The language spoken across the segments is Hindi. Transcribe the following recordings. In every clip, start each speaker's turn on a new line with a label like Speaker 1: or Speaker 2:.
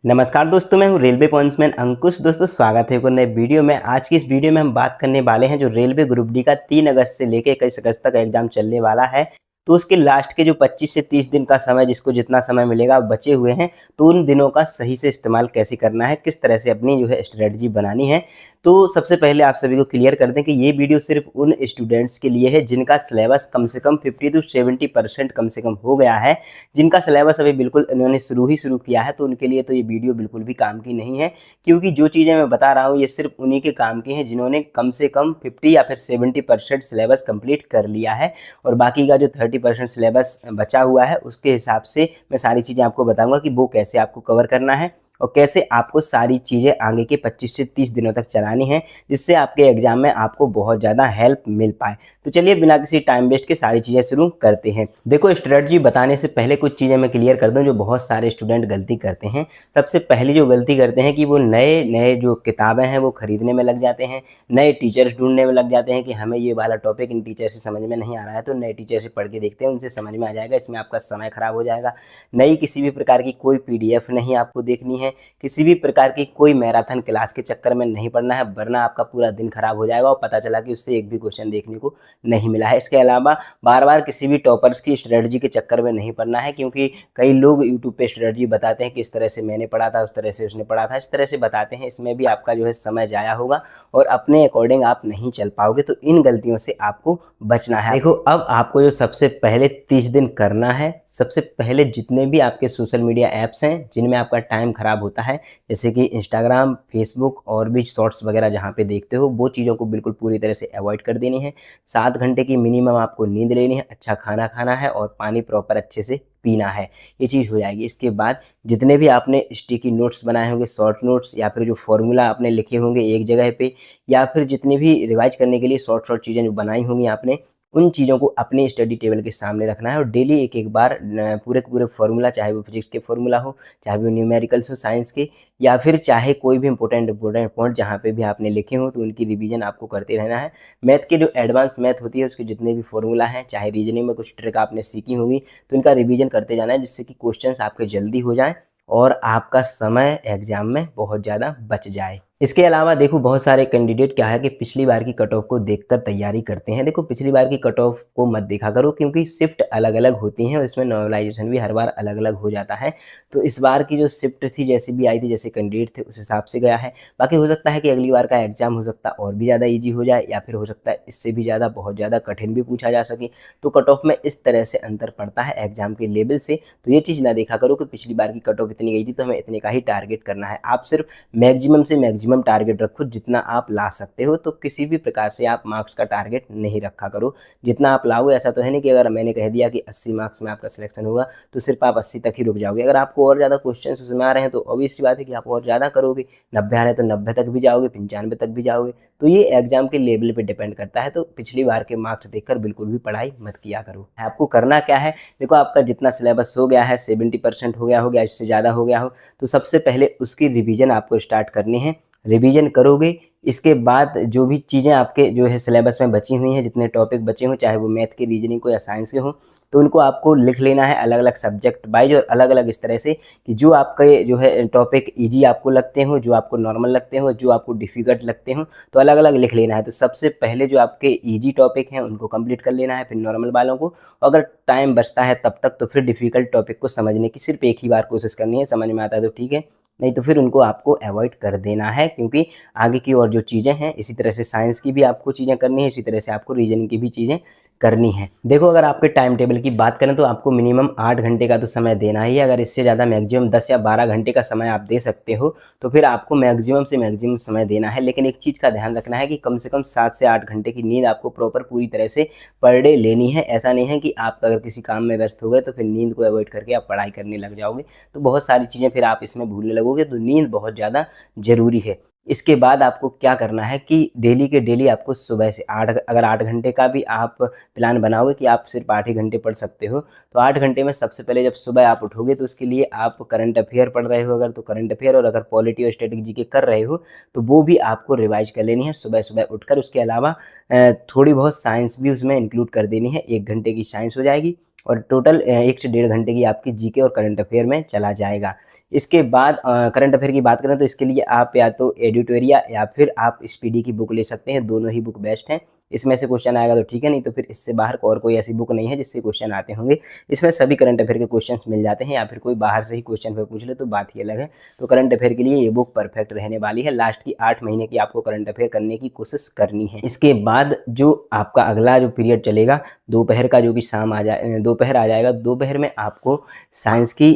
Speaker 1: नमस्कार दोस्तों, मैं हूँ रेलवे पॉइंट्समैन अंकुश। दोस्तों स्वागत है एक और नए वीडियो में। आज की इस वीडियो में हम बात करने वाले हैं जो रेलवे ग्रुप डी का 3 अगस्त से लेकर 21 अगस्त तक एग्जाम चलने वाला है। तो उसके लास्ट के जो 25 से 30 दिन का समय, जिसको जितना समय मिलेगा बचे हुए हैं, तो उन दिनों का सही से इस्तेमाल कैसे करना है, किस तरह से अपनी जो है स्ट्रेटजी बनानी है। तो सबसे पहले आप सभी को क्लियर कर दें कि ये वीडियो सिर्फ उन स्टूडेंट्स के लिए है जिनका सिलेबस कम से कम 50 टू 70% कम से कम हो गया है। जिनका सिलेबस अभी बिल्कुल इन्होंने शुरू किया है, तो उनके लिए तो ये वीडियो बिल्कुल भी काम की नहीं है, क्योंकि जो चीज़ें मैं बता रहा हूँ ये सिर्फ उन्हीं के काम की हैं जिन्होंने कम से कम 50 या फिर 70% सिलेबस कंप्लीट कर लिया है। और बाकी का जो 30% सिलेबस बचा हुआ है उसके हिसाब से मैं सारी चीज़ें आपको बताऊंगा कि वो कैसे आपको कवर करना है और कैसे आपको सारी चीज़ें आगे के 25 से 30 दिनों तक चलानी है, जिससे आपके एग्जाम में आपको बहुत ज़्यादा हेल्प मिल पाए। तो चलिए बिना किसी टाइम वेस्ट के सारी चीज़ें शुरू करते हैं। देखो, स्ट्रेटजी बताने से पहले कुछ चीज़ें मैं क्लियर कर दूं जो बहुत सारे स्टूडेंट गलती करते हैं। सबसे पहली जो गलती करते हैं कि वो नए नए जो किताबें हैं वो खरीदने में लग जाते हैं, नए टीचर्स ढूंढने में लग जाते हैं कि हमें ये वाला टॉपिक इन टीचर से समझ में नहीं आ रहा है, तो नए टीचर से पढ़ के देखते हैं, उनसे समझ में आ जाएगा। इसमें आपका समय खराब हो जाएगा। नई किसी भी प्रकार की कोई PDF नहीं आपको देखनी है, किसी भी प्रकार की कोई मैराथन क्लास के चक्कर में नहीं पढ़ना है, वरना आपका पूरा दिन खराब हो जाएगा और पता चला कि उससे एक भी क्वेश्चन देखने को नहीं मिला है। इसके अलावा बार बार किसी भी टॉपर्स की स्ट्रेटजी के चक्कर में नहीं पढ़ना है, क्योंकि कई लोग यूट्यूब पे स्ट्रेटजी बताते हैं कि इस तरह से मैंने पढ़ा था, उस तरह से उसने पढ़ा था, इस तरह से बताते हैं। इसमें भी आपका जो है समय जाया होगा और अपने अकॉर्डिंग आप नहीं चल पाओगे। तो इन गलतियों से आपको बचना है। देखो, अब आपको जो सबसे पहले 30 दिन करना है, सबसे पहले जितने भी आपके सोशल मीडिया ऐप्स हैं जिनमें आपका टाइम खराब होता है, जैसे कि इंस्टाग्राम, फेसबुक और भी शॉर्ट्स वगैरह जहाँ पे देखते हो, वो चीज़ों को बिल्कुल पूरी तरह से अवॉइड कर देनी है। 7 घंटे की मिनिमम आपको नींद लेनी है, अच्छा खाना खाना है और पानी प्रॉपर अच्छे से पीना है। ये चीज़ हो जाएगी। इसके बाद जितने भी आपने स्टिकी नोट्स बनाए होंगे, शॉर्ट नोट्स, या फिर जो फॉर्मूला आपने लिखे होंगे एक जगह पे, या फिर जितनी भी रिवाइज करने के लिए शॉर्ट शॉर्ट चीज़ें जो बनाई होंगी आपने, उन चीज़ों को अपने स्टडी टेबल के सामने रखना है और डेली एक एक बार पूरे के पूरे फॉर्मूला, चाहे वो फिजिक्स के फॉर्मूला हो, चाहे वो न्यूमेरिकल्स हो साइंस के, या फिर चाहे कोई भी इंपॉर्टेंट पॉइंट जहाँ पे भी आपने लिखे हो, तो उनकी रिवीजन आपको करते रहना है। मैथ के जो एडवांस मैथ होती है उसके जितने भी फॉर्मूला हैं, चाहे रीजनिंग में कुछ ट्रिक आपने सीखी होगी, तो इनका रिवीजन करते जाना है, जिससे कि क्वेश्चंस आपके जल्दी हो जाएं और आपका समय एग्जाम में बहुत ज़्यादा बच जाए। इसके अलावा देखो, बहुत सारे कैंडिडेट क्या है कि पिछली बार की कट ऑफ को देखकर तैयारी करते हैं। देखो, पिछली बार की कट ऑफ को मत देखा करो, क्योंकि शिफ्ट अलग अलग होती हैं और इसमें नॉर्मलाइजेशन भी हर बार अलग अलग हो जाता है। तो इस बार की जो शिफ्ट थी, जैसी भी आई थी, जैसे कैंडिडेट थे, उस हिसाब से गया है। बाकी हो सकता है कि अगली बार का एग्जाम हो सकता है और भी ज़्यादा ईजी हो जाए, या फिर हो सकता है इससे भी ज़्यादा बहुत ज़्यादा कठिन भी पूछा जा सके। तो कट ऑफ में इस तरह से अंतर पड़ता है एग्जाम के लेवल से। तो ये चीज़ ना देखा करो कि पिछली बार की कट ऑफ इतनी गई थी तो हमें इतने का ही टारगेट करना है। आप सिर्फ मैक्सिमम से मैक्सिमम टारगेट रखो, जितना आप ला सकते हो। तो किसी भी प्रकार से आप मार्क्स का टारगेट नहीं रखा करो। जितना आप लाओगे, ऐसा तो है नहीं कि अगर मैंने कह दिया कि 80 मार्क्स में आपका सिलेक्शन होगा तो सिर्फ आप 80 तक ही रुक जाओगे। अगर आपको और ज़्यादा क्वेश्चन उसमें आ रहे हैं तो ऑब्वियस सी बात है कि आप और ज़्यादा करोगे। 90 आ रहे हैं तो 90 तक भी जाओगे, 95 तक भी जाओगे। तो ये एग्जाम के लेवल पे डिपेंड करता है। तो पिछली बार के मार्क्स देखकर बिल्कुल भी पढ़ाई मत किया करो। आपको करना क्या है, देखो, आपका जितना सिलेबस हो गया है, 70% हो गया, इससे ज़्यादा हो गया हो, तो सबसे पहले उसकी रिवीजन आपको स्टार्ट करनी है। रिवीजन करोगे, इसके बाद जो भी चीज़ें आपके जो है सिलेबस में बची हुई हैं, जितने टॉपिक बचे हों, चाहे वो मैथ के, रीजनिंग को या साइंस के हों, तो उनको आपको लिख लेना है अलग अलग सब्जेक्ट वाइज और अलग अलग इस तरह से कि जो आपके जो है टॉपिक ईजी आपको लगते हो, जो आपको नॉर्मल लगते हो, जो आपको डिफ़िकल्ट लगते हो, तो अलग अलग लिख लेना है। तो सबसे पहले जो आपके ईजी टॉपिक हैं उनको कंप्लीट कर लेना है, फिर नॉर्मल वालों को। अगर टाइम बचता है तब तक तो फिर डिफ़िकल्ट टॉपिक को समझने की सिर्फ एक ही बार कोशिश करनी है। समझ में आता है तो ठीक है, नहीं तो फिर उनको आपको अवॉइड कर देना है, क्योंकि आगे की और जो चीज़ें हैं, इसी तरह से साइंस की भी आपको चीज़ें करनी है, इसी तरह से आपको रीजनिंग की भी चीज़ें करनी है। देखो, अगर आपके टाइम टेबल की बात करें तो आपको मिनिमम 8 घंटे का तो समय देना ही है। अगर इससे ज़्यादा मैक्सिमम 10 या 12 घंटे का समय आप दे सकते हो तो फिर आपको मैक्सिमम से मैक्सिमम समय देना है। लेकिन एक चीज़ का ध्यान रखना है कि कम से कम 7 से 8 घंटे की नींद आपको प्रॉपर पूरी तरह से पर डे लेनी है। ऐसा नहीं है कि आप अगर किसी काम में व्यस्त हो गए तो फिर नींद को अवॉइड करके आप पढ़ाई करने लग जाओगे, तो बहुत सारी चीज़ें फिर आप इसमें भूलने लगोगे। तो नींद बहुत ज़्यादा ज़रूरी है। इसके बाद आपको क्या करना है कि डेली के डेली आपको सुबह से 8, अगर 8 घंटे का भी आप प्लान बनाओगे कि आप सिर्फ 8 ही घंटे पढ़ सकते हो, तो 8 घंटे में सबसे पहले जब सुबह आप उठोगे तो उसके लिए आप करंट अफेयर पढ़ रहे हो अगर, तो करंट अफेयर, और अगर पॉलिटी और स्टैटिक जीके कर रहे हो तो वो भी आपको रिवाइज कर लेनी है सुबह सुबह उठकर। उसके अलावा थोड़ी बहुत साइंस भी उसमें इंक्लूड कर देनी है। 1 घंटे की साइंस हो जाएगी और टोटल 1 से 1.5 घंटे की आपकी जीके और करंट अफेयर में चला जाएगा। इसके बाद करंट अफेयर की बात करें तो इसके लिए आप या तो एडिटोरिया या फिर आप स्पीडी की बुक ले सकते हैं, दोनों ही बुक बेस्ट हैं। इसमें से क्वेश्चन आएगा तो ठीक है, नहीं तो फिर इससे बाहर और कोई ऐसी बुक नहीं है जिससे क्वेश्चन आते होंगे। इसमें सभी करंट अफेयर के क्वेश्चंस मिल जाते हैं, या फिर कोई बाहर से ही क्वेश्चन पेपर पूछ ले तो बात ही अलग है। तो करंट अफेयर के लिए ये बुक परफेक्ट रहने वाली है। लास्ट की 8 महीने की आपको करंट अफेयर करने की कोशिश करनी है। इसके बाद जो आपका अगला जो पीरियड चलेगा दोपहर का, जो कि शाम दोपहर आ जाएगा, दोपहर में आपको साइंस की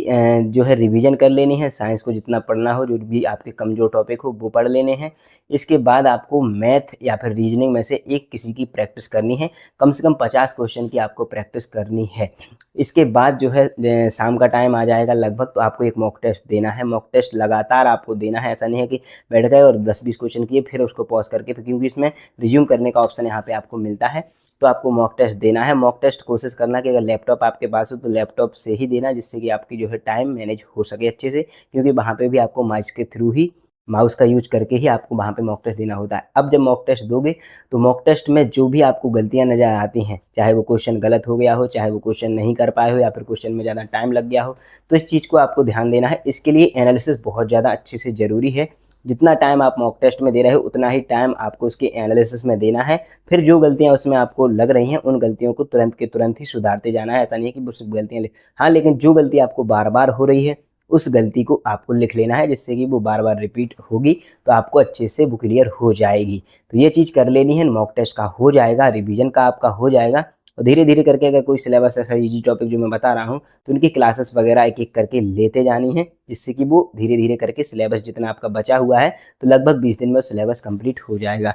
Speaker 1: जो है रिवीजन कर लेनी है। साइंस को जितना पढ़ना हो, जो भी आपके कमजोर टॉपिक हो वो पढ़ लेने हैं। इसके बाद आपको मैथ या फिर रीजनिंग में से एक किसी की प्रैक्टिस करनी है। कम से कम 50 क्वेश्चन की आपको प्रैक्टिस करनी है। इसके बाद जो है शाम का टाइम आ जाएगा लगभग, तो आपको एक मॉक टेस्ट देना है। मॉक टेस्ट लगातार आपको देना है, ऐसा नहीं है कि बैठ गए और 10-20 क्वेश्चन किए फिर उसको पॉज करके, तो क्योंकि इसमें रिज्यूम करने का ऑप्शन यहाँ पे आपको मिलता है। तो आपको मॉक टेस्ट देना है। मॉक टेस्ट कोशिश करना कि अगर लैपटॉप आपके पास हो तो लैपटॉप से ही देना, जिससे कि आपकी जो है टाइम मैनेज हो सके अच्छे से, क्योंकि वहाँ पे भी आपको माउस के थ्रू ही, माउस का यूज करके ही आपको वहाँ पे मॉक टेस्ट देना होता है। अब जब मॉक टेस्ट दोगे तो मॉक टेस्ट में जो भी आपको गलतियाँ नज़र आती हैं, चाहे वो क्वेश्चन गलत हो गया हो, चाहे वो क्वेश्चन नहीं कर पाए हो, या फिर क्वेश्चन में ज़्यादा टाइम लग गया हो, तो इस चीज़ को आपको ध्यान देना है। इसके लिए एनालिसिस बहुत ज़्यादा अच्छे से ज़रूरी है। जितना टाइम आप मॉक टेस्ट में दे रहे हो उतना ही टाइम आपको उसके एनालिसिस में देना है। फिर जो गलतियां उसमें आपको लग रही हैं उन गलतियों को तुरंत के तुरंत ही सुधारते जाना है। ऐसा नहीं है कि वो सिर्फ गलतियां हाँ, लेकिन जो गलती आपको बार बार हो रही है उस गलती को आपको लिख लेना है, जिससे कि वो बार बार रिपीट होगी तो आपको अच्छे से वो क्लियर हो जाएगी। तो ये चीज़ कर लेनी है। मॉक टेस्ट का हो जाएगा, रिवीजन का आपका हो जाएगा, और धीरे धीरे करके अगर कोई सिलेबस ऐसा इजी टॉपिक जो मैं बता रहा हूँ तो उनकी क्लासेस वगैरह एक एक करके लेते जानी है, जिससे कि वो धीरे धीरे करके सिलेबस जितना आपका बचा हुआ है तो लगभग 20 दिन में सिलेबस कंप्लीट हो जाएगा।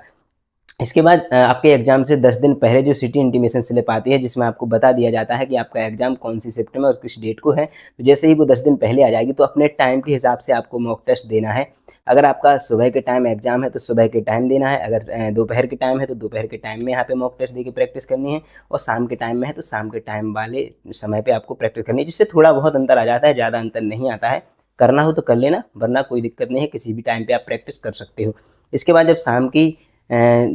Speaker 1: इसके बाद आपके एग्जाम से 10 दिन पहले जो सिटी इंटीमेशन स्लिप आती है, जिसमें आपको बता दिया जाता है कि आपका एग्जाम कौन सी शिफ्ट में और किस डेट को है, तो जैसे ही वो 10 दिन पहले आ जाएगी तो अपने टाइम के हिसाब से आपको मॉक टेस्ट देना है। अगर आपका सुबह के टाइम एग्जाम है तो सुबह के टाइम देना है, अगर दोपहर के टाइम है तो दोपहर के टाइम में यहाँ पे मॉक टेस्ट देके प्रैक्टिस करनी है, और शाम के टाइम में है तो शाम के टाइम वाले समय पर आपको प्रैक्टिस करनी है, जिससे थोड़ा बहुत अंतर आ जाता है, ज़्यादा अंतर नहीं आता है। करना हो तो कर लेना, वरना कोई दिक्कत नहीं है, किसी भी टाइम पर आप प्रैक्टिस कर सकते हो। इसके बाद जब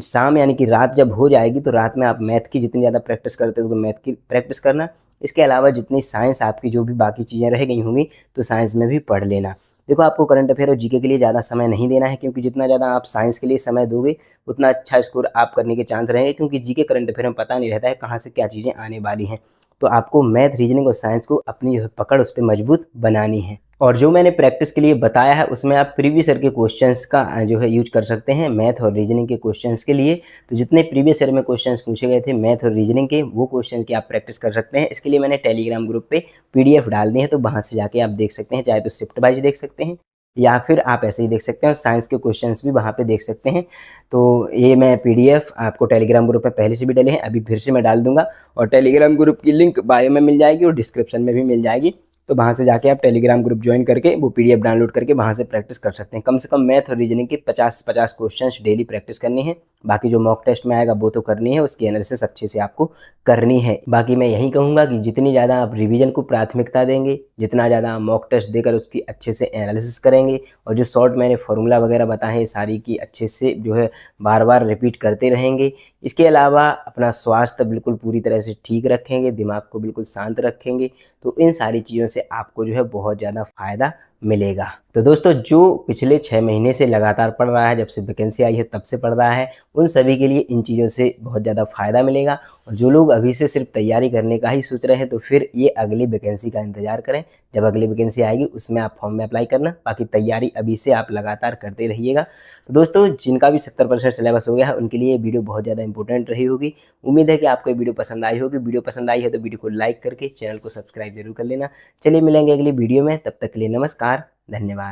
Speaker 1: शाम यानी कि रात जब हो जाएगी तो रात में आप मैथ की जितनी ज़्यादा प्रैक्टिस करते हो तो मैथ की प्रैक्टिस करना। इसके अलावा जितनी साइंस आपकी जो भी बाकी चीज़ें रह गई होंगी तो साइंस में भी पढ़ लेना। देखो, आपको करंट अफेयर और जीके के लिए ज़्यादा समय नहीं देना है, क्योंकि जितना ज़्यादा आप साइंस के लिए समय दोगे उतना अच्छा स्कोर आप करने के चांस रहेंगे, क्योंकि जीके करंट अफेयर में पता नहीं रहता है कहाँ से क्या चीज़ें आने वाली हैं। तो आपको मैथ, रीजनिंग और साइंस को अपनी जो है पकड़ उस पर मजबूत बनानी है। और जो मैंने प्रैक्टिस के लिए बताया है उसमें आप प्रीवियस ईयर के क्वेश्चंस का जो है यूज कर सकते हैं मैथ और रीजनिंग के क्वेश्चंस के लिए। तो जितने प्रीवियस ईयर में क्वेश्चंस पूछे गए थे मैथ और रीजनिंग के, वो क्वेश्चन की आप प्रैक्टिस कर सकते हैं। इसके लिए मैंने टेलीग्राम ग्रुप पे पीडीएफ डाल दी है, तो वहाँ से जाके आप देख सकते हैं। चाहे तो शिफ्ट वाइज देख सकते हैं या फिर आप ऐसे ही देख सकते हैं, और साइंस के क्वेश्चंस भी वहाँ पे देख सकते हैं। तो ये मैं पीडीएफ आपको टेलीग्राम ग्रुप में पहले से भी डले हैं, अभी फिर से मैं डाल दूंगा, और टेलीग्राम ग्रुप की लिंक बायो में मिल जाएगी और डिस्क्रिप्शन में भी मिल जाएगी। तो वहाँ से जाके आप टेलीग्राम ग्रुप ज्वाइन करके वो पीडीएफ डाउनलोड करके वहाँ से प्रैक्टिस कर सकते हैं। कम से कम मैथ और रीजनिंग के 50-50 क्वेश्चंस डेली प्रैक्टिस करनी है। बाकी जो मॉक टेस्ट में आएगा वो तो करनी है, उसकी एनालिसिस अच्छे से आपको करनी है। बाकी मैं यही कहूँगा कि जितनी ज़्यादा आप रिवीजन को प्राथमिकता देंगे, जितना ज़्यादा आप मॉक टेस्ट देकर उसकी अच्छे से एनालिसिस करेंगे, और जो शॉर्ट मैंने फार्मूला वगैरह बताए हैं सारी की अच्छे से जो है बार बार रिपीट करते रहेंगे। इसके अलावा अपना स्वास्थ्य बिल्कुल पूरी तरह से ठीक रखेंगे, दिमाग को बिल्कुल शांत रखेंगे, तो इन सारी चीज़ों से आपको जो है बहुत ज़्यादा फ़ायदा मिलेगा। तो दोस्तों, जो पिछले 6 महीने से लगातार पढ़ रहा है, जब से वैकेंसी आई है तब से पढ़ रहा है, उन सभी के लिए इन चीज़ों से बहुत ज़्यादा फ़ायदा मिलेगा। और जो लोग अभी से सिर्फ तैयारी करने का ही सोच रहे हैं तो फिर ये अगली वैकेंसी का इंतज़ार करें। जब अगली वैकेंसी आएगी उसमें आप फॉर्म में अप्लाई करना, बाकी तैयारी अभी से आप लगातार करते रहिएगा। तो दोस्तों, जिनका भी 70% सिलेबस हो गया है उनके लिए ये वीडियो बहुत ज़्यादा इंपॉर्टेंट रही होगी। उम्मीद है कि आपको ये वीडियो पसंद आई होगी। वीडियो पसंद आई है तो वीडियो को लाइक करके चैनल को सब्सक्राइब जरूर कर लेना। चलिए मिलेंगे अगली वीडियो में, तब तक के लिए नमस्कार, धन्यवाद।